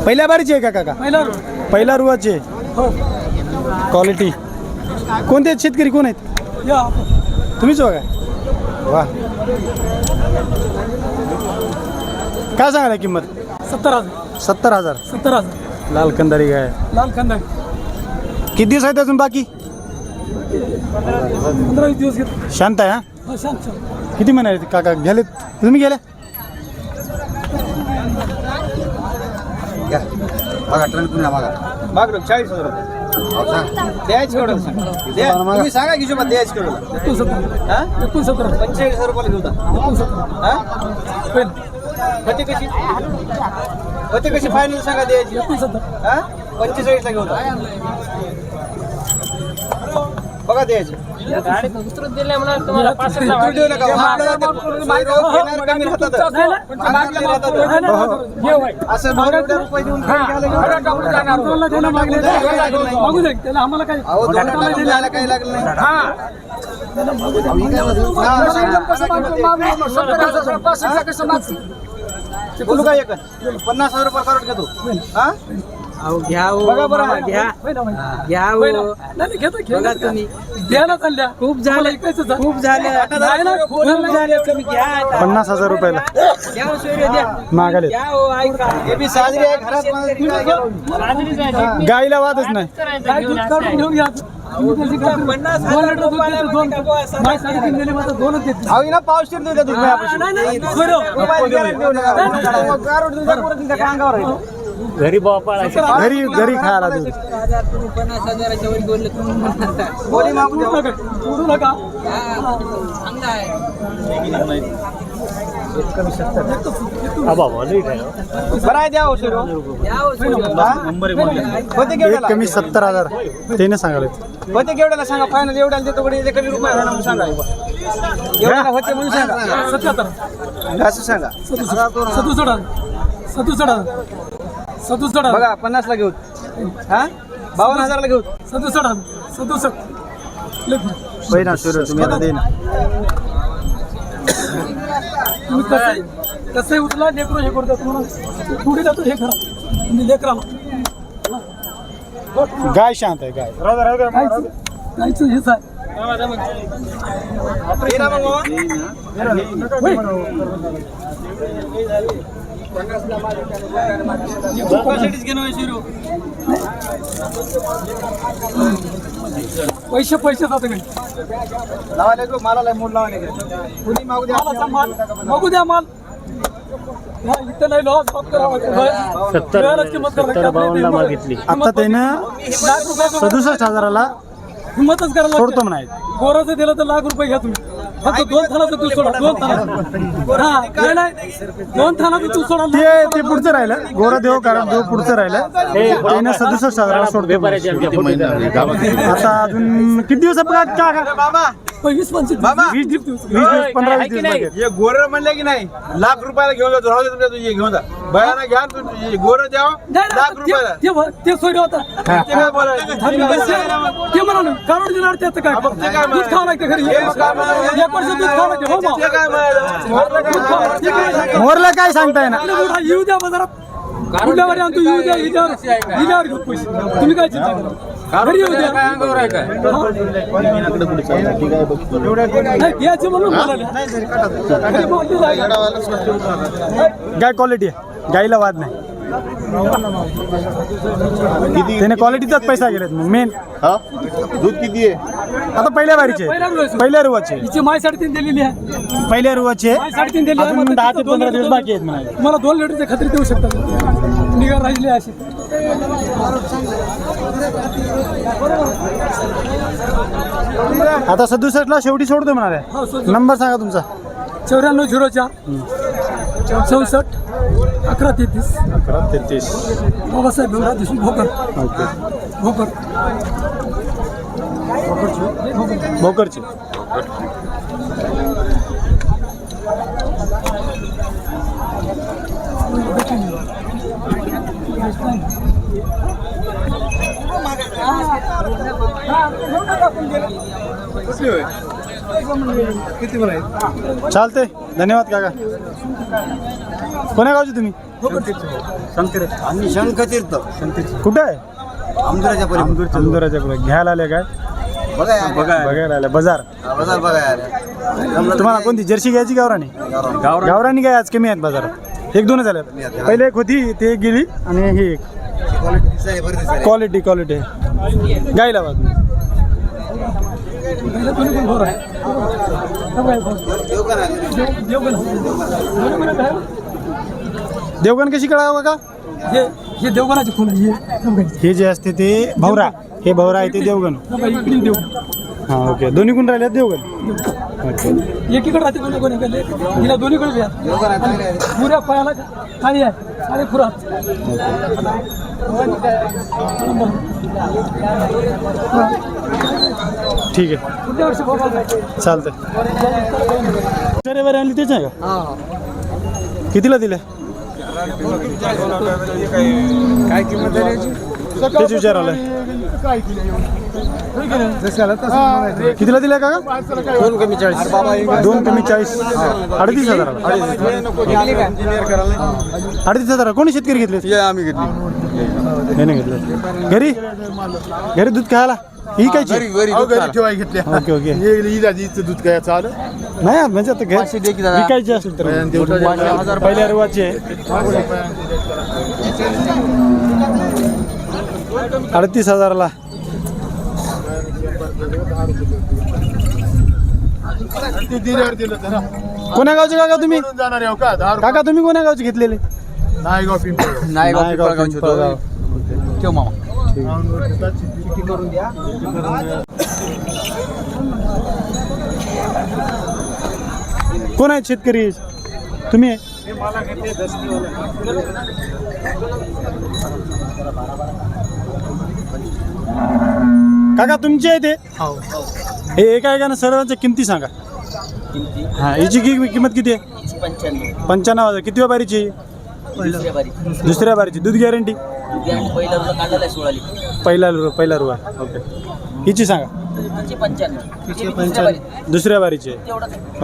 पहिल्या बारीची आहे का काका? पहिला रुवाचे क्वालिटी. कोणते आहेत शेतकरी? कोण आहेत? तुम्हीच हो काय? वा. काय सांगायला किंमत? 70,000. 70,000. 70,000. लाल कंदारी गाय. लाल खंदा. किती दिवस आहेत अजून बाकी? 15-20 दिवस घेत. शांत आहे. हा शांत. किती महिने काका गेले? तुम्ही गेले? बघा ट्रेन पुन्हा बघा माग 40,000 रुपये द्यायच कडून तुम्ही सांगा की हिशोबात द्यायच कडून 69. 45,000 रुपयाला घेऊ होते कशी फायनल सांगा द्यायची 45ला घेऊ बघा द्यायचे काही लागलं नाही. 50,000 रुपये करोड घेतो. घ्या खूप झालं 50,000 रुपयाला मागाले. गाईला वादच नाही. पावशीर घरी घरी खायला दूध. कमी 70,000 त्याने सांगायला होते केवढ्याला सांगा फायनल एवढ्याला देतो कमी रुपये सांगा एवढ्याला होते म्हणून सांगा 77. असं सांगा 67. बघा 50ला घेऊ. हा 52,000ला घेऊ. 67. पहिला सुरू तुम्ही आता देईन. तुम्ही कसं उठला लेकरू हे करतो तुम्हाला पुढे जातो हे करा मी लेकराला गाय शांत आहे. गाय गायचं हेच आहे. पैसे जाते काही लावायला मालाला मूड लावायला कुणी मागू द्या बघू द्या माल इथं नाही लॉस 70-52 मागितली. आता त्यानं 67,000ला हिंमतच करायला सोडतो म्हणाय. गोराचं दिलं तर लाख रुपये घ्या तुम्ही. फक्त 2 थानाचं तू सोडा. 2 थानाचं तू सोडा. ते पुढचं राहिलं. गोरा देव कारण देव पुढचं राहिलं. त्यानं 67,000ला सोडतो. आता अजून किती दिवस का 20-25 हे गोर म्हणले की नाही लाख रुपयाला घेऊन जातो. राहू दे तुमच्या तुझे घेऊन जा बयाना घ्या गोर द्या लाख रुपयाला ते सोयरे होता ते काय बोलायचं ते म्हणाले कारोड दिणार त्याचं काय दूध खावं लागतं घरी 1 वर्ष दूध खावं लागतं. हो ते काय म्हणायचं मोरला काय सांगताय ना? येऊ द्या बाजारात कुठल्यावर आणतो येऊ द्या हिल्यावर घेऊ पैसे. तुम्ही काय चिंता करा घरी येऊ द्या घ्यायचं म्हणून गाय क्वालिटी आहे. गाईला वाद नाही. त्याने क्वालिटीचाच पैसा गेलेत. मग मेन दूध किती आहे आता पहिल्या बारीचे पहिल्या रुवाचे हिची माय 3.5 दिलेली आहे. पहिल्या रुवाचे 3.5 दिली आहे. 10 ते 15 दिवस बाकी आहेत म्हणाले. मला 2 लिटरचे खात्री देऊ शकता निघा राहिली अशी. आता 67ला शेवटी सोडतो म्हणाले. नंबर सांगा तुमचा. 9404 64 1133 1133 बाबासाहेब भिवरा देशमुख भोकर. भोकरचे. किती चालते. धन्यवाद काका. कोण्या गावचे तुम्ही? आम्ही शंखतीर्थ कुठे आहे? आमदाराच्या परी अंदोराच्या पुढे घ्यायला आले काय? बघा या, बघायला आले बाजार. बाजार बघा यार. तुम्हाला कोणती जर्सी घ्यायची गावरानी? गावरानी काय आज कमी आहेत बाजारात, 1-2 झाल्या. पहिले एक होती ते एक गेली आणि ही एक. क्वालिटी गायला बघ. देवगण कशी कळावं का? हे देवगणाचे फुल हे जे असते ते भवरा, हे भवरा आहे ते देवगण. हां ओके. दोन्ही कोण राहिले देवगण? ओके. एकीकडे राहते कोणी कोणी हिला दोन्हीकडे घ्या. पुऱ्या पायाला खाली आहे आणि पुरा ठीक आहे पुढच्या वर्षी बघा. चालतंय. बरे आणली तेच आहे का? कितीला दिले? काय किंमत आहे? तेच विचारायला. कितीला दिल्या का? 2 कमी 40. 2 कमी 40. 3,500. 3,500. कोणी शेतकरी घेतले? आम्ही घेतली. हे नाही घेतलं. घरी दूध खायला ही कायची? ठेवाय घेतले. Okay okay. दूध काय चालू नाही म्हणजे आता विकायची असेल तर पहिल्या रुवाचे 38,000ला. कोण्या गावचे काका तुम्ही? काका तुम्ही कोण्या गावचे घेतलेले? नायगाव पिंपळगाव. ठेव मामा. कोण आहेत शेतकरी? तुम्ही आहे? काका तुमचे आहे ते? हे एका एकानं सर्वांच्या किमती सांगा. हां याची किंमत किती आहे? 95,000. कितव्या बारीची? दुसऱ्या बारीची. दूध गॅरंटी? पहिला रुवा. ओके. हिची सांगा. दुसऱ्या बारीची आहे.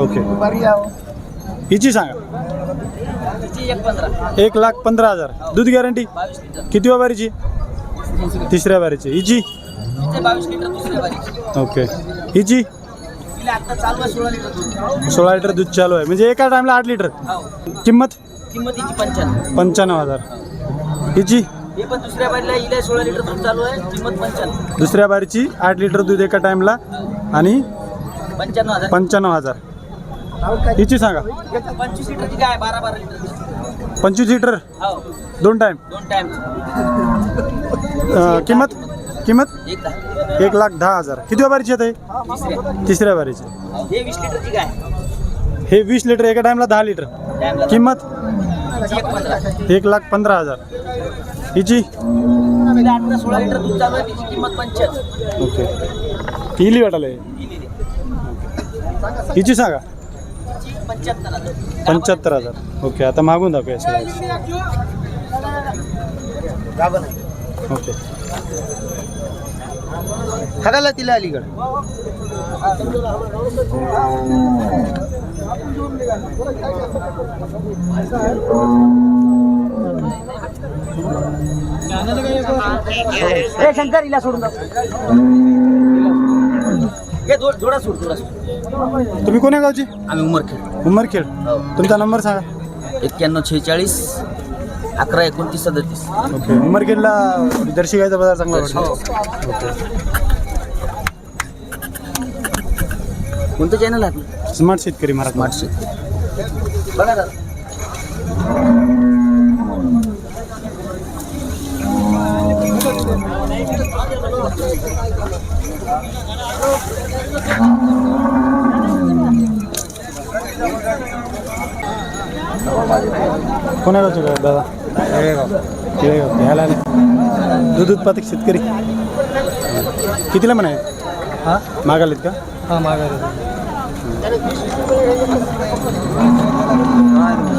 ओके. हिची सांगा. 1,15,000. दूध गॅरंटी? कितव्या बारीची? तिसऱ्या बारीची. हिची? 22 ओके. हिची? 16 लिटर दूध चालू आहे म्हणजे एका टाइमला 8 लिटर. किंमत? 95,000. हिची? दुसऱ्या बारीची 8 लिटर दूध एका टाइमला आणि 95,000. हिची सांगा. 25 लिटर 2 टाइम. किंमत? 1,10,000. किती बारीची आहे? तिसऱ्या बारीची. हे 20 लिटर एका टाइमला 10 लिटर. किंमत? 1,15,000. हिची? 16 लिटर दूध चालू आहे त्याची किंमत 75. ओके. इली वाटायला. हिची सांगा. 75,000. ओके. आता मागून दाखवूया सगळं. ओके. खडाला तिला अलीकडे. शंकर हिला सोडून जाऊ. जोडा सोड. तुम्ही कोण्या गावची? आम्ही उमरखेड. उमरखेड. तुमचा नंबर सांगा. 9146 1129 37. ओके. उमरखेडला जर्सी गायचा बाजार चांगला वाटतो. कोणतं चॅनल आहे? स्मार्ट शेतकरी महाराज. स्मार्ट शेतकरी. बघा दादा. कोणा गावचे का दादा? केळेगाव. घ्यायला आले. दूध उत्पादक शेतकरी. कितीला म्हणाय? हां मागालेत का? हां मागायला.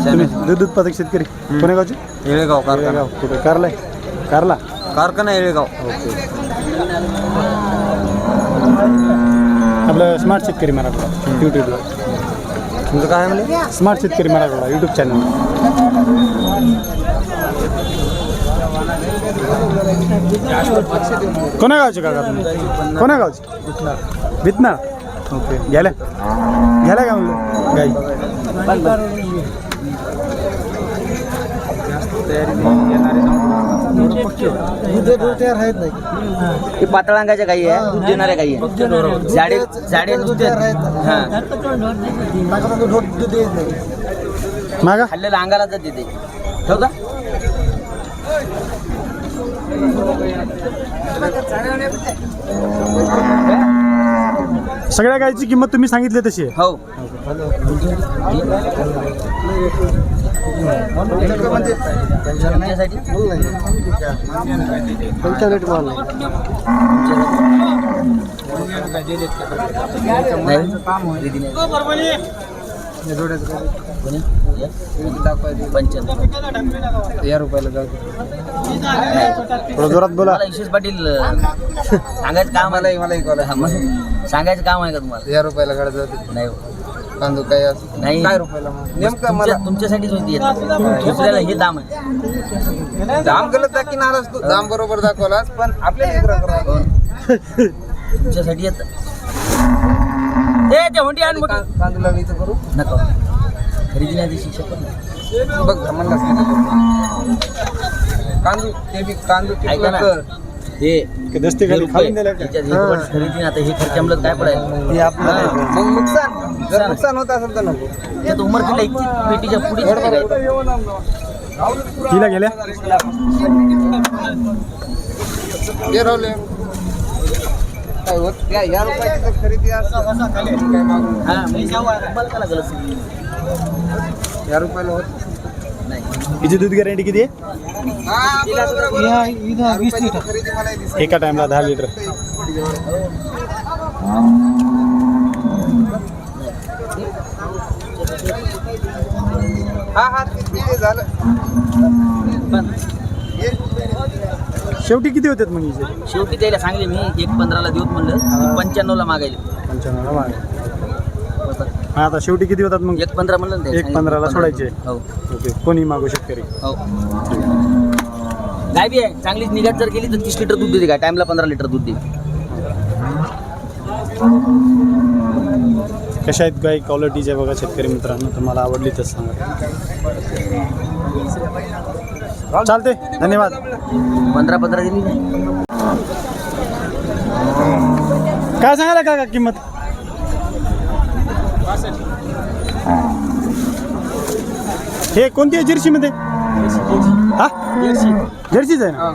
तुम्ही दूध उत्पादक शेतकरी कोण्या गावचे? येळेगाव. येळेगाव. कुठे? कारला? कारखाना येळेगाव. ओके. आपलं स्मार्ट शेतकरी मराठवाडा यूट्यूबला. तुमचं काय म्हणलं? स्मार्ट शेतकरी मराठवाडा यूट्यूब चॅनल. कोण्या गावचे काका तुम्ही? कोण्या गावचे? भितना. ओके. घ्यायला का म्हणलं गाई? हे पातळ अंगाच्या गाई आहे, दूध देणाऱ्या गाई आहे. जाडे नुसते हा मागा खाल्लेलं अंगाला तर देते. ठेवता सगळ्या गायची किंमत तुम्ही सांगितली तशी आहे. हो. तुमच्यासाठी थोडं जोरात बोला. मला यशेश पाटील सांगायचं काम आहे. सांगायचं काम आहे का तुम्हाला? या रुपयाला काढायचं नाही तांदूळ काय नाही. काय रुपयाला नेमकं मला तुमच्यासाठीच होती दुसऱ्याला हे दाम आहे. दाम गलत दाखिनारच तू दाम बरोबर दाखवलास पण आपल्या तुमच्यासाठी येत ते हुंडी आण मोठी. तांदूळ इथं करू नको खरेदी नाही दिवशी शकत बघ म्हणलास तांदूळ ते बी तांदूळ ऐका ना. हे दस्ते खाली खाली दिल्या का? याच्यात हे पण खरेदी आता हे खर्चामुळे काय पडायला हे आपलं मग नुकसान जर नुकसान होत असेल तर नको त्यात उमरकीला इतकी पेटीच्या पुढे तिला गेल्या हे रावले काय होत या रुपयाची जर खरेदी असेल काय मागून या रुपयाला होत नाही. हिची दूध गॅरंटी किती आहे? खरेदी मला दिसत एका टाइमला 10 लिटर. हा ते झालं शेवटी किती होतात मग हिचे? शेवटी त्याला सांगले मी 1.15ला देऊत म्हणलं, 95ला मागायले. 95 मागे. हा आता शेवटी किती होतात मग? 1.15 म्हणलं ना त्याला. 1.15ला सोडायचे. हो ओके. कोणी मागू शेतकरी. हो. गाय बी आहे चांगलीच निघत जर गेली तर 30 लिटर दूध देते. काय टाइमला 15 लिटर दूध देते. कशा आहेत गाय क्वालिटीच्या बघा शेतकरी मित्रांनो, तुम्हाला आवडली तर सांगा. चालते, धन्यवाद. 15 दिली नाही. काय सांगायला काका किंमत? हे कोणती आहे जर्सी मध्ये? हा जर्सीच आहे ना.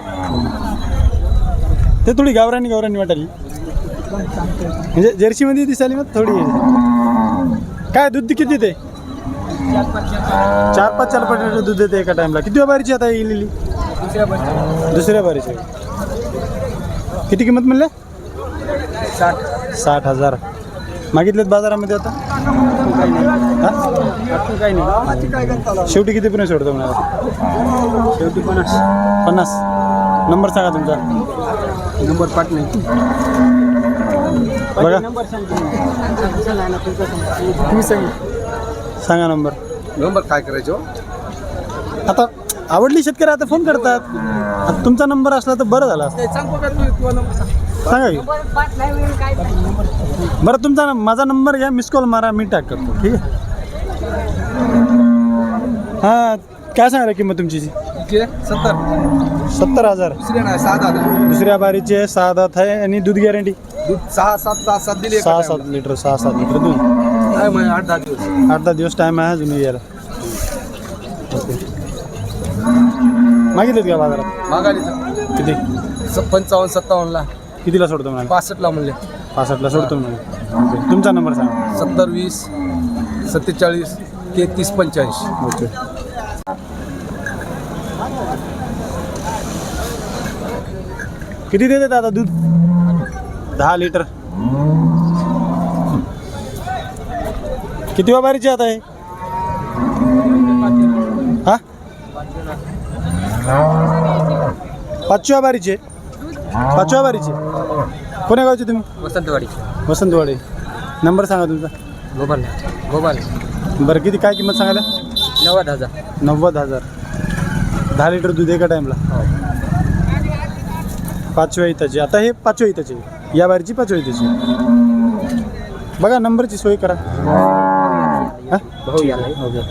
ते थोडी गावरानी वाटाली म्हणजे जर्सी मध्ये दिसायली मग थोडी. काय दूध किती ते? 4-5 लिटर दूध देते एका टाइमला. किती बारीची आता येईल? दुसऱ्या बारीची. किती किंमत म्हणले? 60,000 मागितलेत बाजारामध्ये आता. शेवटी किती पर्यंत सोडतो मला? शेवटी 50. नंबर सांगा तुमचा. नंबर पाठ नाही बघा सांगा नंबर. नंबर काय करायचो? आता आवडली शेतकरी आता फोन करतात. आता तुमचा नंबर असला तर बरं झालं असतं. सांगा की. बरं तुमचा माझा नंबर घ्या, मिस कॉल मारा, मी टॅग करतो. ठीक आहे. हां काय सांगा किंमत तुमची? 70,000. दुसऱ्या बारीचे 6 दात आहे आणि दूध गॅरंटी दूध 6-7 दिली. 6-7 लिटर 6-7 लिटर दूध. 8-10 दिवस टाइम आहे अजून यायला. मागितलेत का बाजारात? मागाली किती? 55-57ला. कितीला सोडतो म्हणाले? 65ला म्हणले. 65ला सोडतो म्हणाले. ओके. तुमचा नंबर सांगा. 70-20 47 33 85. ओके. किती देते दादा दूध? 10 लिटर. किती बारीचे आता आहे? हा 5व्या बारीचे. 5व्या बारीचे. कोण्या गावचे तुम्ही? वसंतवाडी. वसंतवाडी. नंबर सांगा तुमचा. गोपाल. बरं किती काय किंमत सांगायला? 90,000. 90,000. 10 लिटर दूध एका टाइमला. 5व्या इताची. आता हे 5व्या इताची. या बारीची 5व्या इताची. बघा नंबरची सोय करा. हा? ओके.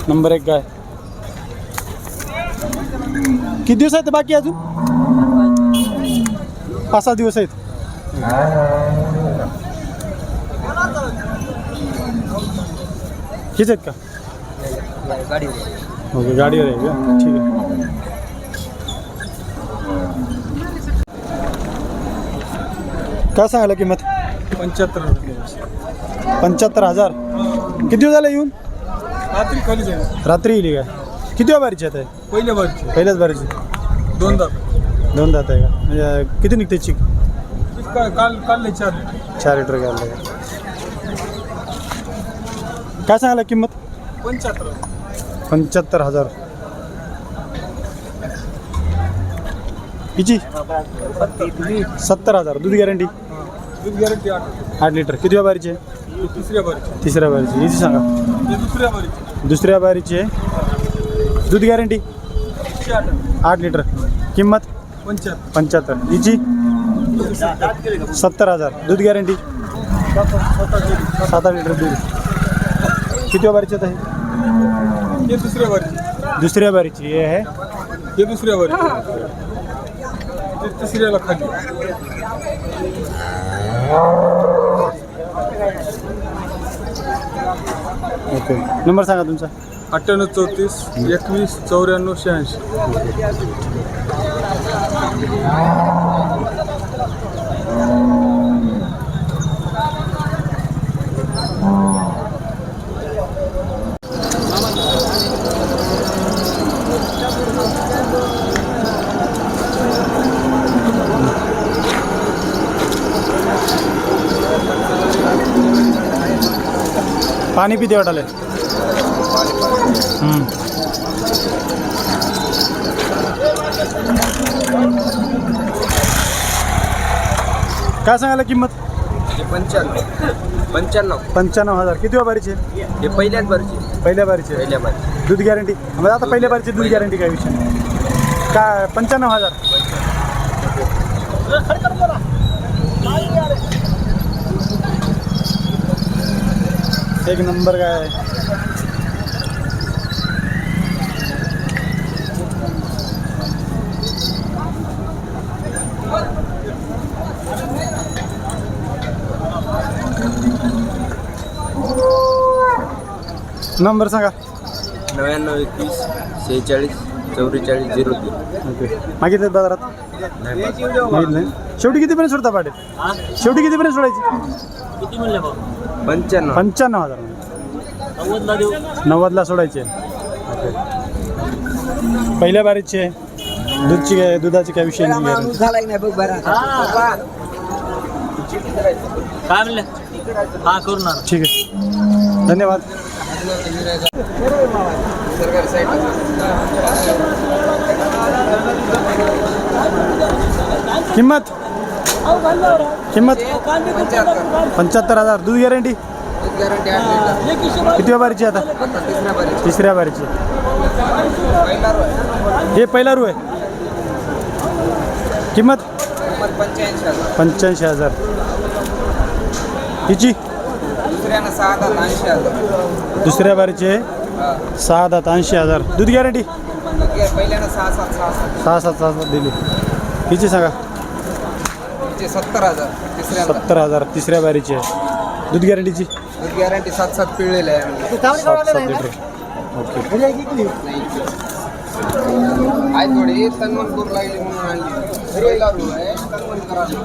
नंबर 1 गाय. किती दिवस आहेत बाकी अजून? 5-6 दिवस आहेत. हेच आहेत का? ओके गाडीवर आहे का? ठीक आहे. काय सांगायला किंमत? 75,000. किती दिवस झाले येऊन? रात्री खाली जाईल. रात्री येईल काय? किती बारीची आता? पहिल्या बारची पहिल्याच बारीची. 2 दात. 2 दात आहे का? म्हणजे किती निघते चिक? काढले 4. 4 लिटर घ्यायला का? काय सांगायला किंमत? 75,000. हिची 70,000. दूध गॅरंटी? दूध गॅरंटी 8 लिटर. किती बारीची आहे? तिसऱ्या बारीची. हिची सांगा. दुसऱ्या बारीची आहे. दूध गॅरंटी? 8 लिटर. किंमत? 75. हिची 70,000. दूध गॅरंटी? 7-8 लिटर दूध. किती बारीची आहे? हे दुसऱ्या बारीची हे आहे. हे दुसऱ्या बारी. तिसऱ्याला खाली. ओके. नंबर सांगा तुमचा. 98 34 21 94 पाणी पिते वाटाले. काय सांगायला किंमत? 95,000. किती बारीची आहे? हे पहिल्याच बारची. पहिल्या बारीची आहे. पहिल्या बारची. दूध गॅरंटी? म्हणजे आता पहिल्या बारीची दूध गॅरंटी काय विषय काय? 95,000. एक नंबर काय? नंबर सांगा. 99 21 46 44 02. ओके. मागितलं बाजारात? मागितलं नाही. शेवटी कितीपर्यंत सोडता पाटील? शेवटी कितीपर्यंत सोडायची? 95,000. 90ला सोडायचे. ओके. पहिल्या बारीची आहे. दूधची काय? दुधाची काय विषय नाही. झाला नाही बघ बरं. काय म्हणलं? हा करू ना. ठीक आहे. धन्यवाद. किंमत? 75,000. दूध गॅरंटी? किती बारीची आता? तिसऱ्या बारीची. हे पहिला रू आहे. किंमत? 85,000. हिची? दुसऱ्या बारीची आहे. 6,80,000. दूध गॅरंटी? 6-7 दिली. हिची सांगा. 70,000. तिसऱ्या बारीची आहे. दूध गॅरंटीची? दूध गॅरंटी 7-7 पिळलेलं आहे. 7 लिटर. ओके. आहे थोडी तन्मन करू लागली म्हणून आणली. पहिला रू आहे. तन्मन करायला.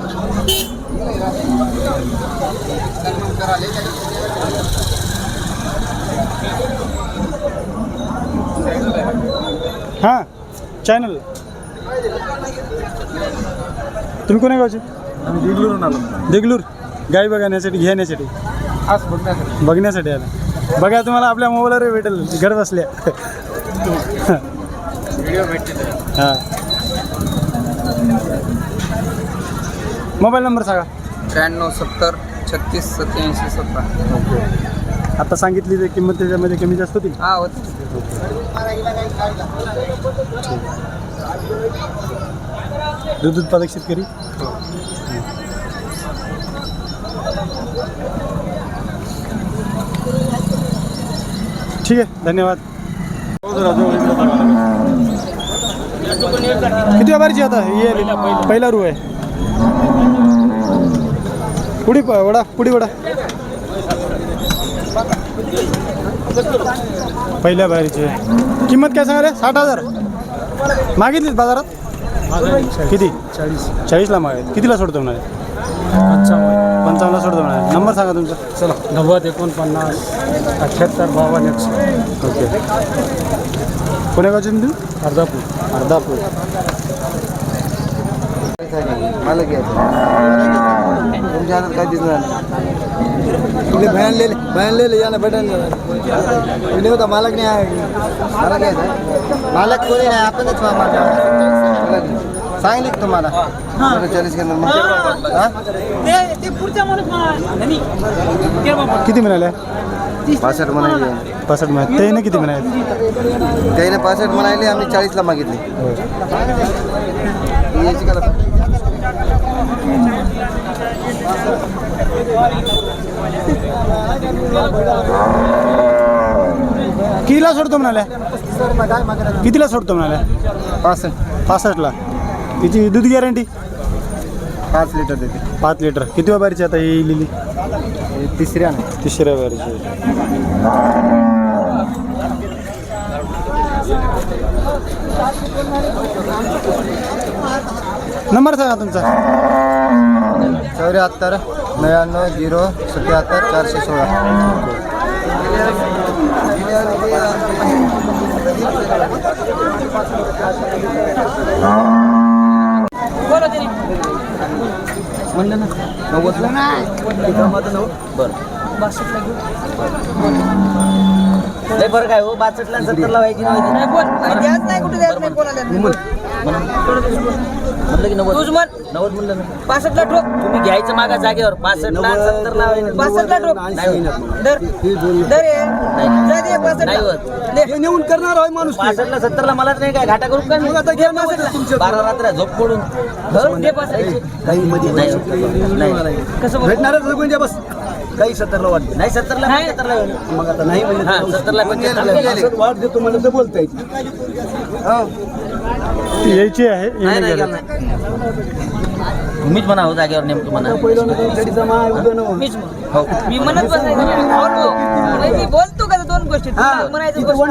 हां चॅनल. तुम्ही कोण्या गावचे? देगलूरून आलो. देगलूर. गाय बघण्यासाठी घेण्यासाठी आज बघण्यासाठी आला. बघा तुम्हाला आपल्या मोबाईलवर भेटेल घर बसल्या. व्हिडिओ भेटते. हां. मोबाईल नंबर सांगा. 93 70 36 87 17. ओके. आता सांगितली किंमत त्याच्यामध्ये कमी जास्त होतील. हा होत. दूध उत्पादक शेतकरी. ठीक आहे, धन्यवाद. किती व्यापारीची आता हे पहिला रू आहे. पुढी वडा पहिल्या बाहेरची आहे. किंमत काय सांगाल? 60,000 मागितलीच बाजारात. किती? 40ला मागायला. कितीला सोडतो म्हणाले? 55ला सोडतो म्हणाले. नंबर सांगा तुमचा. चला. 90 49 78 52 100. ओके. कोण्या गावचे तुम्ही? अर्धापूर. मालक तुमच्या हातात काय दिसणार बयान लिहिले या ना बटन होता मालक नाही आहे. मालक कोणी नाही, आपणच सांगली तुम्हाला 40 घेणार मग. किती म्हणाले? 65 म्हणाले. 65 म्हणाले. त्याने किती म्हणाले? त्याने 65 म्हणाले, आम्ही 40ला मागितली. याची करा. कितीला सोडतो म्हणाले? कितीला सोडतो म्हणाले? 65ला. तिची दूध गॅरंटी 5 लिटर देते. 5 लिटर. किती व्यापारीची आता ही लिहिली? तिसऱ्या व्यापारीची. नंबर सांगा तुमचा. 74 99 0 77 416. म्हणलं ना 90ला बरं. लय फरक आहे हो. 62ला 70ला व्हायची नाही. म्हणलं की 90 म्हणलं ना. 65ला ठोक. तुम्ही घ्यायचं मागा जागेवर. 65ला 70ला 65ला ठोक. नाही होत. नेऊन करणार आहे माणूस. 65ला 70ला मलाच नाही काय घाटा करू का? मग आता घे 12 रात्र झोप पडून नाही. कसं भेटणारच कोणत्या बस काही 70ला वाटते. नाही 70ला 75ला मग आता नाही म्हणजे 70ला 75ला वाट देतो मला तर बोलता येते. यायची आहे. नाही नाही नाही. मीच म्हणा हो जागेवर नेमकं म्हणा. मीच हो. मी म्हणत बसायचं मी बोलतो का दोन गोष्टी म्हणायचं वन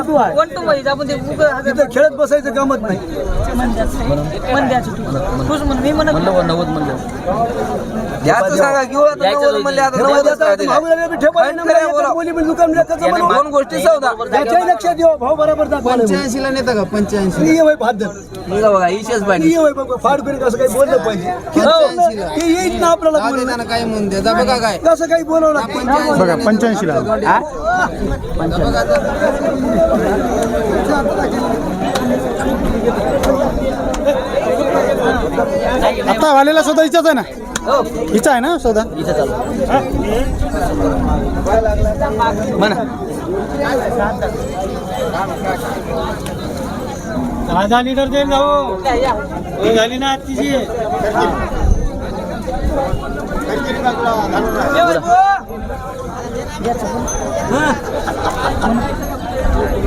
टू मध्ये आपण ते खेळत बसायचं कामच नाही. मन द्यायचं तूच म्हण मी म्हणत म्हणलं 90 म्हणलं. द्यायचं सांगा घेऊ आता 90 म्हणले आता 90 दोन गोष्टी सौदा लक्षात येऊ भाऊ बरोबर 85ला नेता का 85 बघा हिशेच पाहिजे. फाड करून कसं काही बोललं पाहिजे. हे येईल ना आपल्याला बोलायला. काय म्हणून देता बघा काय कसं काही बोलवलं बघा 85ला. आता वालेला सौदा हिचाच आहे ना? हिचा आहे ना सौदा? म्हणा 10 लिटर देईल जाऊ झाली ना तिची.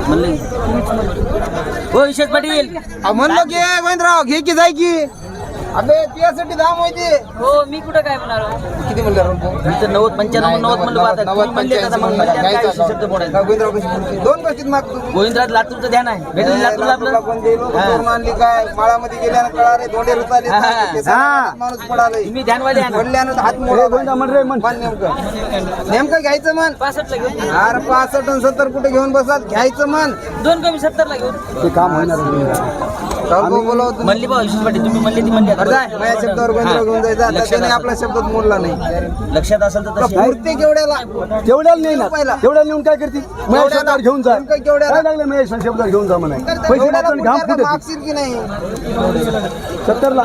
म्हणलं हो हिशेच पाटील. म्हणलं की गोविंदराव घे की जाय की. अबे त्यासाठी दाम होते. हो मी कुठं काय म्हणालो. किती म्हणलं मी तर 90 95 90 म्हणलं आता. तुम्ही म्हणले आता मग मला काय शब्द बोलायचा. गोविंदराव कशी बोलते? दोन गोष्टीत मागतो. गोविंद्रात लातूरचं ध्यान आहे. भेटेल लातूरला आपलं. कोण देईल? करून आणली काय माळामध्ये गेल्यानं कळाले धोंडे रुताले माणूस पडाले. तुम्ही ध्यानवाले आहे ना. पडल्यानं हात मोडा म्हण नेमकं घ्यायचं मन. 65ला घेऊन अरे 65 आणि 70 कुठे घेऊन बसलात घ्यायचं मन. दोन कमी 70ला घेऊन ते काम होणार. बोलवतो म्हणली बा हिशेच पाटील तुम्ही म्हणले ती म्हणली माझ्या शब्दावर गोंधळ घेऊन जायचा त्याने आपला शब्दात मोडला नाही. लक्षात असेल तर तशी आहे. मूर्ती केवढ्याला तेवढ्याला नाही ना तेवढ्याला नेऊन काय करते महेश शब्दावर घेऊन जा नेमकं केवढ्याला? काय लागलं महेश शब्दावर घेऊन जा म्हणा पैसे केवढ्याला वाचून घाम कुठल्या फुटत मागशील की नाही 70ला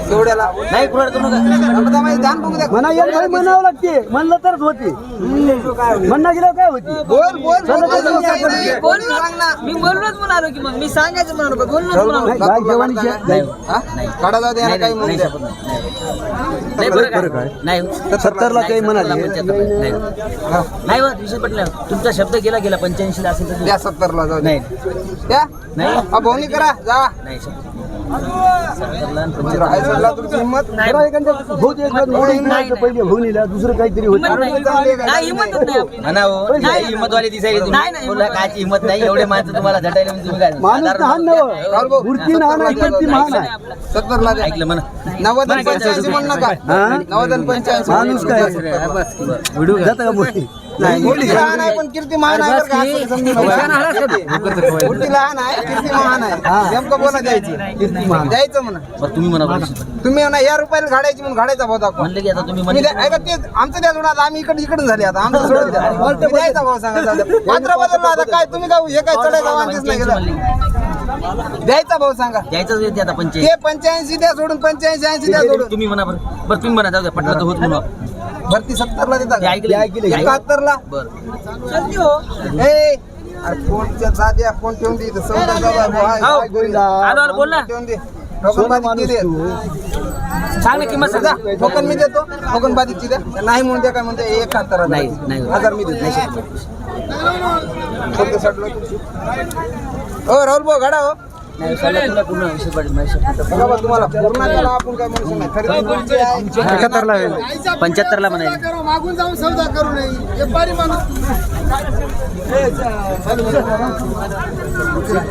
केवढ्याला नाही कुणाला करू नका. आता माझी ध्यान बघू द्या. म्हणा येत नाही म्हणावं लागते म्हणलं तरच होती म्हणणं गेल्यावर काय होती बोल बोल बोल, बोल, बोल, नाही, बोल, बोल सांग ना. मी बोललोच म्हणालो की मग मी सांगायचं म्हणालो पण बोललोच म्हणालो. नाही, गाय जेवणीची आहे. नाही हा? काढा जाऊ दे याला नाही, काही नाही, म्हणू नाही, द्या. शपथ नाही. नाही बरं बरं काय काय? नाही 70ला काही म्हणाले नाही नाही बा, विषय पटला तुमचा शब्द गेला 85 ला असेल तर द्या 70ला जाऊ दे. नाही द्या नाही हा, भवनी करा जा नाही शब्द 70ला आणि 75 आहे सोडला तुमची हिंमत जरा एखाद्या भाऊची एक वेळ मोडीत नाही तर पहिले घेऊन येईल दुसरं काहीतरी होतं हिंमत नाही. नाही हिंमतच नाही आपली. म्हणा हो नाही हिंमतवाले दिसायले नाही, तुम्ही नाही. बोला कायची हिंमत नाही एवढे माणसं तुम्हाला झटायला म्हणजे तुम्ही काय माणूस लहान राहुल भाऊ, नव मूर्ती लहान आहे पण ती महान आहे 70ला द्या ऐकलं म्हणा 90 आणि 85 म्हण नका हा? 90 आणि 85 माणूस काय जातं का मोठी नाही मूर्ती लहान आहे पण कीर्ती महान आहे बरं का? असं समजू नका. मूर्ती लहान आहे कीर्ती महान आहे नेमकं बोला द्यायची द्यायचं म्हणा बरं तुम्ही म्हणा बरं. तुम्ही म्हणा या रुपयाला घाडायची म्हणून घाडायचा भाव दाखवा म्हणलं की आता तुम्ही मी म्हणले द्या- ऐका ते आमचं द्या सोडा आता आम्ही इकडून झाले आता आमचं सोडून द्या. तुम्ही द्यायचा भाव सांगा जाऊ द्या. पात्र बदलला आता काय तुम्ही काय हे काय चढायचा वांचच नाही गेला द्यायचा भाव सांगा द्यायचंच येते आता 85 ते 85 द्या सोडून 85 80 द्या सोडून तुम्ही म्हणा बरं बरं तुम्ही म्हणा जाऊ द्या पटलं तर होत म्हणा भरती 70ला देता ते ऐकलं की? 71ला बरं जल्दी हो. ए अरे फोनच्या साध्या फोन ठेवून दे इथं सौदा चालू आहे. हाय, हाय, गोविंदा. आलो आलो बोल ना ठेवून दे टोकनबाजी केली सांग ना किंमत सांगा टोकन मी देतो टोकनबाजीची द्या नाही म्हणून द्या काय म्हणते 71 नाही नाही हजार मी देतो फक्त 60 हो राहुल भाऊ घडा हो नाही सांगा तुला पूर्ण विषय पडेल माझ्या शब्दात. बघा बा, तुम्हाला पूर्ण त्याला आपण काय म्हणू शकत नाही खरेदी तुमची आहे 71ला होईल 75ला म्हणायचं मागून जाऊन सौदा करू नये व्यापारी माणूस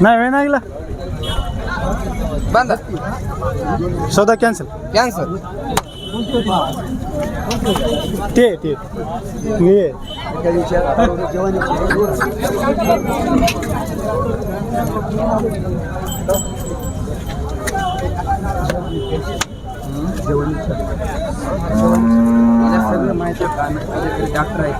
नाही वेळ नाही गेला बांधा सौदा कॅन्सल कॅन्सर ते ये डॉक्टर आहे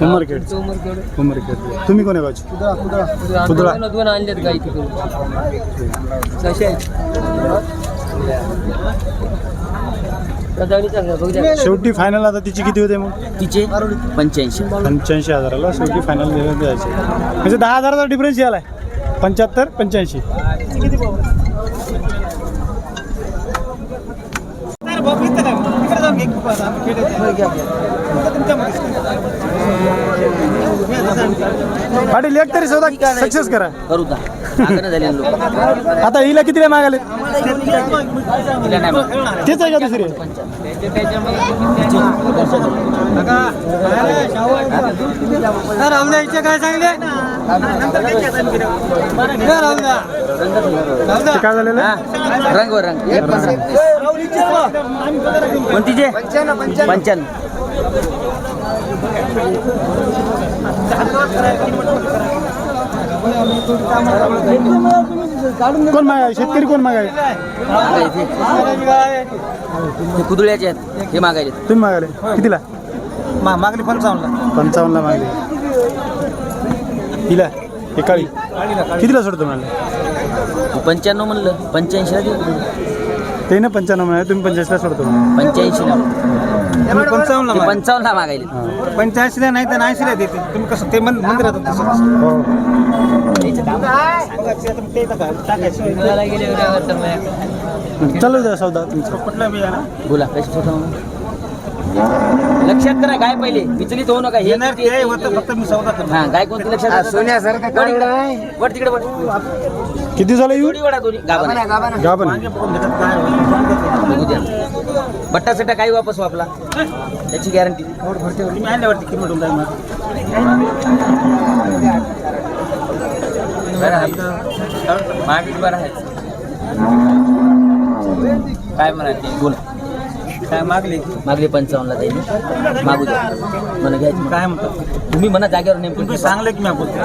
उमरखेड तुम्ही कोण आहे गावची कुदळा दोन आणलेत गाई तिकडून कसे आहेत शेवटी फायनल आता तिची किती होते मग तिचे 85 85,000ला शेवटी फायनल द्यायचे म्हणजे 10,000चा डिफरन्स यायला 75 85 पाटील एक तरी सौदा सक्सेस करा करू का मागणं झाले लोक आता हिला कितीला मागाले तिला नाही मागत. तेच आहे का दुसरी काय सांगले ते काय झालेलं हा, रंग वर रंग कोणतीचे 95 कोण मागाय शेतकरी कोण मागाय ते कुदुळ्याचे आहेत हे मागायचे तुम्ही मागाले कितीला मागणी 55ला मागले हिला एकाळी कितीला सोडतो म्हणाले 95 म्हणलं 85 ला देऊ ते ना 95 म्हणाले तुम्ही 85ला सोडतो 85 ला 55 55 ला मागायले 85 ला नाही तर 80 ला देते तुम्ही कसं ते मंदिरात तसं हो चालू द्या सौदा तुमचा कुठला बियाणा बोला कशी स्वतः लक्षात करा गाय पहिले विचलित होऊ नका हे फक्त मी सौदा करतो हा गाय कोणती लक्षात सोन्यासारखं वर तिकडे वर किती झालं येऊ थोडी वडा दोन्ही गाभण आहे. गाभण बघू द्या बट्टा सट्टा काही वापस वापला त्याची गॅरंटी मी आणल्यावरती किंमत होऊन जाईल बरं आहे मागे बरं आहे काय म्हणाले बोल काय मागले मागले 55ला जाईल मागू द्या मला घ्यायचं काय म्हणतो तुम्ही म्हणा जागेवर नेमकं सांगले की मी बोलतो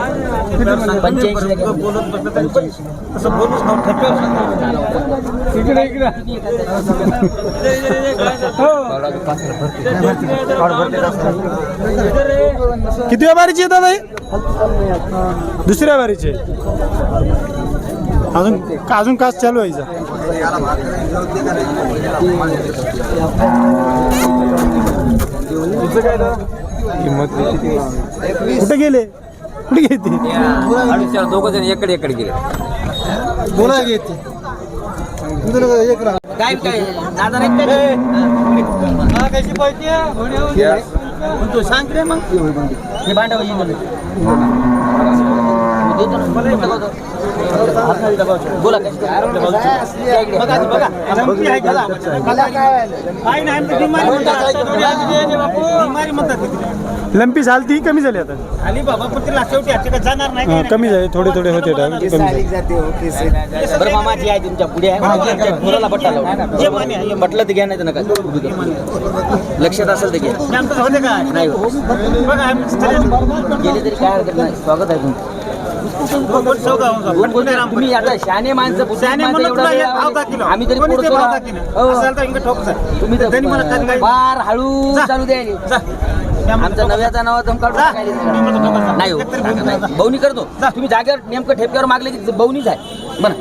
85 बोलत बसलं तरी तसं बोलूच नव्हतं ठेप्यावर इकडे इकडे किती बारीची आहे दादा ही? दुसऱ्या बारीची आहे. अजून कास चालू व्हायचा. कुठे गेले कुठे घेते दोघं जण इकडे गेले बोला घेते काय काय दादा नाही तू सांग रे मग हे भांडवल बोला लंपी झाली ती कमी झाली आता आली बाबा पण तिला शेवटी जाणार नाही हा, कमी झाले थोडे थोडे होते कमी झाले. बरं मामा जी आहे तुमच्या पुढे आहे मुलाला बट्टा लावून म्हटलं तर घ्या नाही तर नका लक्षात असेल तर घ्या होते का नाही हो. गेले तरी काय हरकत नाही स्वागत आहे तुमचं तुम्ही आता शहाणे माणसं शहाणे माणसं म्हणून एवढा तुला वेळ एक भाव लावले. दाखिला. आम्ही तरी कोणी ते पोरतो भाव ना. दाखिला. हो. असेल तर इंग्रज ठोकच आहे. तुम्ही तर त्यांनी मला खाली काही- बार हळू जा. चालू द्या जा. आमचा नव्याचा नावा धमकावून जा. टाकायला नाही हो बवनी करतो तुम्ही जागेवर नेमकं ठेप्यावर मागले की बवनीच आहे बरं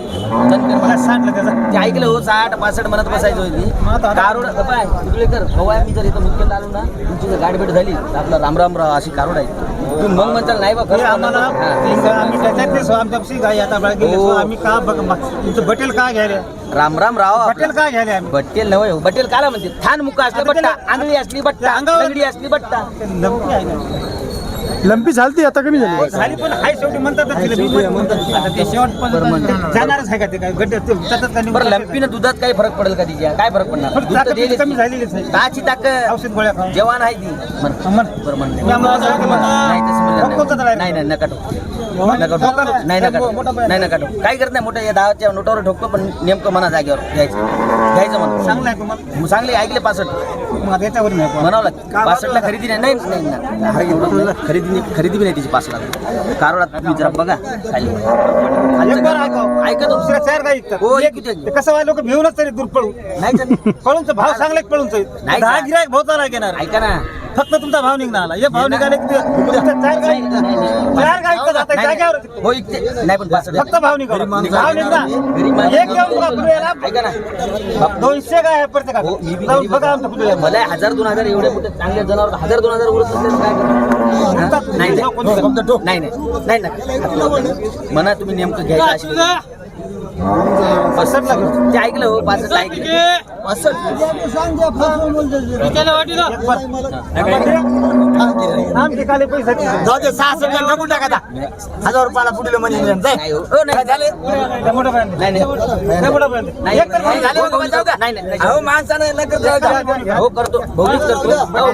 मला 60 ला त्याचा. ते ऐकलं हो 60 65 म्हणत बसायचं होती कारोड बाय कर हवाय मी जर इथं मुख्य आलो ना तुमची जर गाडीभेट झाली तर आपला रामराम राव अशी कारोड आहे तुम्ही मग म्हणताल नाही बा हे आम्हाला आम्ही त्याच्यातले आमच्या गाई आता बघा गेले हो. आम्ही का बघ तुमचं बटेल का घ्यायला रामराम राव बटेल का घ्यायला आम्ही बट्टेल नव्हे हो बट्टेल काला म्हणते थान मुका असला बट्टा आंधळी असली बट्टा अंगावर- लंगडी असली बट्टा धमकी आहे ना. लंपी झालती आता कमी झाली झाली पण हाय शेवटी म्हणतात आता ते शेवट पण जाणारच आहे का ते काय गड्ड्यात ते जातात का बरं लंपीनं दुधात काही फरक पडेल का तिच्या काय फरक पडणार फक्त दूध तर ताकद देईलच कमी की. झालेलीच आहे. काची ताकद औषध गोळ्या खाऊन. जवान आहे ती म्हण. म्हण. बरं म्हण मी आम्हाला सांगितलं म्हणा. नाही तसं म्हणलं ठोकवतं तर नाही नाही नका ठोकू. नका ठोकू. ठोका. नाही नका ठोकू. मोठा पाय. नाही नका ठोकू. काय करत नाही मोठ्या या 10च्या नोटावर ठोकतो पण नेमकं मना जागेवर घ्यायचं म्हणून चांगलं आहे तुम्हाला मग चांगले ऐकले 65 मग आता याच्यावर नाही पण. म्हणावं लागतं 65ला खरेदी नाही नाही नाही खरेदी बी नाही तिची 5 लाख कारोडात तुम्ही जरा बघा खाली एक बार ऐकावं. ऐका तो दुसऱ्या चार गाई विकतात. हो, एक- एक- ते कसं लोक भिवूनच तरी दूर पळू नाही तर पळूनच भाव सांगले की पळूनच नाही. 10 गिरायक भाव चाला घेणार ऐका ना फक्त तुमचा भाव निघणार आला एक भाव निघाले की ते- नुसतं चार गाई चार गाई विकत आता जाग्यावर हो इथे नाही पण 65 फक्त भाव निघाला भाव निघणार एक घेऊन बघा पुढेला ऐका ना 200 गाय आहे प्रत्येकाला हो, मी बी जाऊन गरीब बघा आमच्या पुढे मला 1000-2000 एवढे मोठे चांगले जनावर 1000-2000 उरत नसले तर काय करणार? नाही नाही नाही नाही नाही म्हणा तुम्ही नेमकं घ्यायचं अशी ते ऐकलं हो 65 ऐकलं 65 आमचे काले पैसे नाही हो. हो, नाही झाले त्या मोठ्या बायांनी. नाही नाही त्या मोठ्या बायांनी. नाही एक तर नाही झाले हो, जाऊ का? नाही नाही हो माणसानं हो करतो बहुतेक करतो हो.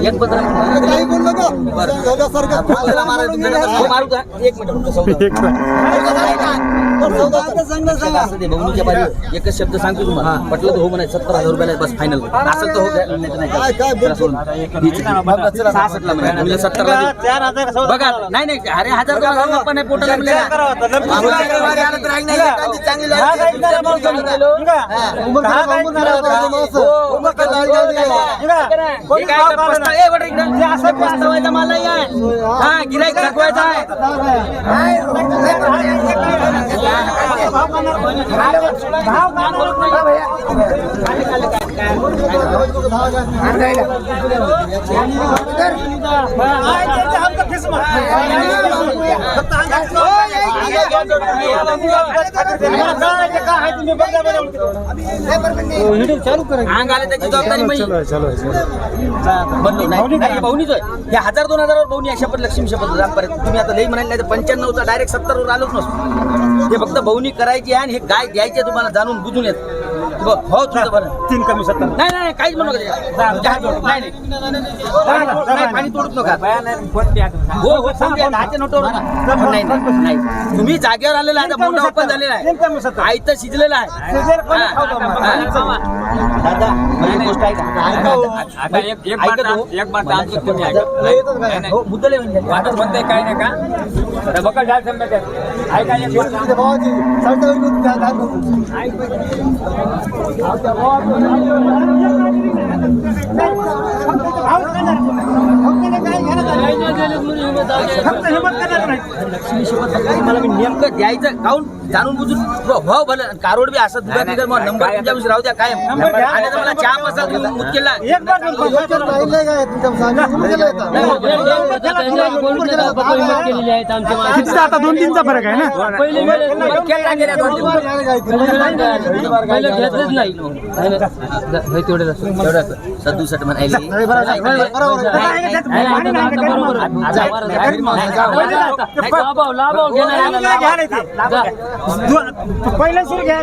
एक पत्र हो मारू का एक मिनिट सौदा. असं ते बबलूच्या बारी एकच शब्द सांगतो तुम्हाला पटलं तर हो म्हणाय 70,000 रुपयाला बस फायनल असेल तर हो नाही तर नाही. त्याला सोडून. 66 ला म्हणजे 70 ला देऊ. 4,000 सौदा बघा नाही नाही अरे 1000-2000 पण नाही पोटाला मिळाला. करावं होतं. लंपी आम्हाला गाय गाडी आलं तर ऐक नाही, निघा. एखादी चांगली दहा लागली. गाई निघाल्या भाऊ चालू. निघा. दहा गाई निघाल्या होत्या. हो, निघा. कोणी हे काय भाव कर, काढला पस्ता- नाही. ए, वळ इकडं. ते असं पस्तावायचा माल नाही आहे. हा गिऱ्हाईक थकवायचा आहे. अंग आले त्याची जबाबदारी मी बदलू नाही नाही, भाऊनीच आहे हे 1000-2000 भाऊनी आहे शपथ लक्ष्मी शपथ रामपर्यंत तुम्ही आता लई म्हणाले नाही तर 95चा डायरेक्ट 70 वर आलोच नसतो हे फक्त भाऊनी करायची आहे आणि हे गाय द्यायचे तुम्हाला जाणून बुजून येत हो तुमचं बरं 3 कमी 70. नाही नाही काहीच म्हणू नका तुमच्या हात जोडून. नाही नाही पाणी तोडूच नका हो हो समजा दहाच्या नोटवर होता. नाही नाही तुम्ही जागेवर आलेला आहे मोठा ओपन झालेला आहे आयतं शिजलेलं आहे दादा माझी गोष्ट आहे का एक बात आमचं कमी आहे. हो मुद्दल आहे वाटत म्हणताय काय नाही का बघा काय समजत ऐका एक मला मी नेमकं द्यायचं काऊन जाणून बुजून भाव भलं कारोड बी असं दुधा बिगर मग नंबर तुमच्यापाशी राहू द्या काय आणि आता मला चहा मसाला मुत केला कितीचा आता 2-3चा फरक आहे ना. सदुसष्ट म्हणायले पहिलं सुरू घ्या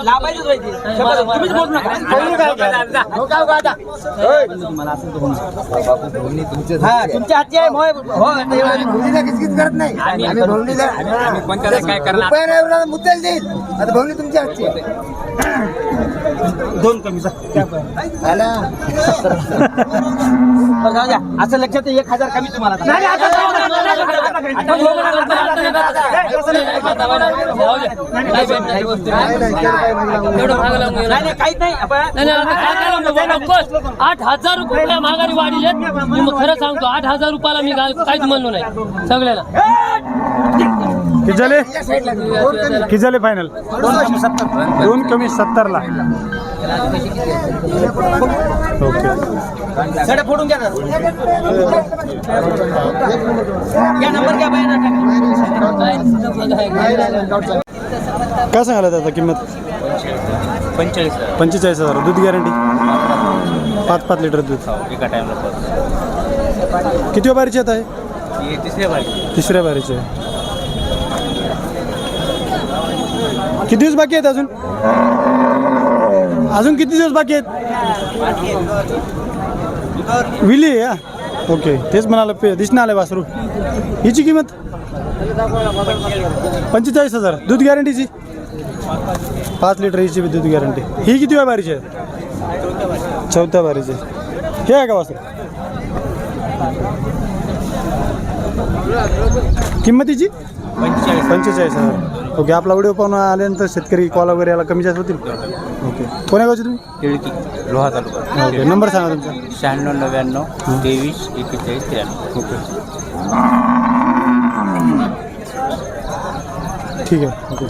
लाभायचंच माहिती तुम्हीच बोलू नका तुमच्या हातची आहे करत नाही आम्ही कोणत्याला काय करणार मुद्द्याला देईल आता भवनी तुमच्या हातची आहे. 2 कमी असं लक्षात 1000 कमी तुम्हाला काहीच नाही 8,000 रुपये महागारी वाढीले. मी मग खरं सांगतो 8,000 रुपयाला मी काहीच म्हणलो नाही सगळ्याला. किती झाले फायनल 2 कमी 70 ला. ओके सड्या फोडून घ्या या नंबर घ्या काय सांगायला त्याचा किंमत 45,000. दूध गॅरंटी 5 लिटर दूध एका टाइमला किती बारीची येत आहे. तिसऱ्या बारीची आहे. किती दिवस बाकी आहेत अजून किती दिवस बाकी आहेत. विली आहे ओके तेच म्हणाला दिसणं आलं वासरू. हिची किंमत 45,000. दूध गॅरंटीची 5 लिटर हिची दूध गॅरंटी. ही किती वेळ बारीची आहे. 4थ्या बारीची हे आहे का वासरू. किंमतीची 45,000. ओके आपला व्हिडिओ पाहून आल्यानंतर शेतकरी कॉल वगैरे याला कमी जास्त होतील. ओके कोण्या गावचे तुम्ही. टिळकी लोहा तालुका. ओके नंबर सांगा तुमचा. 96 99 23 41 93. ओके ठीक आहे ओके.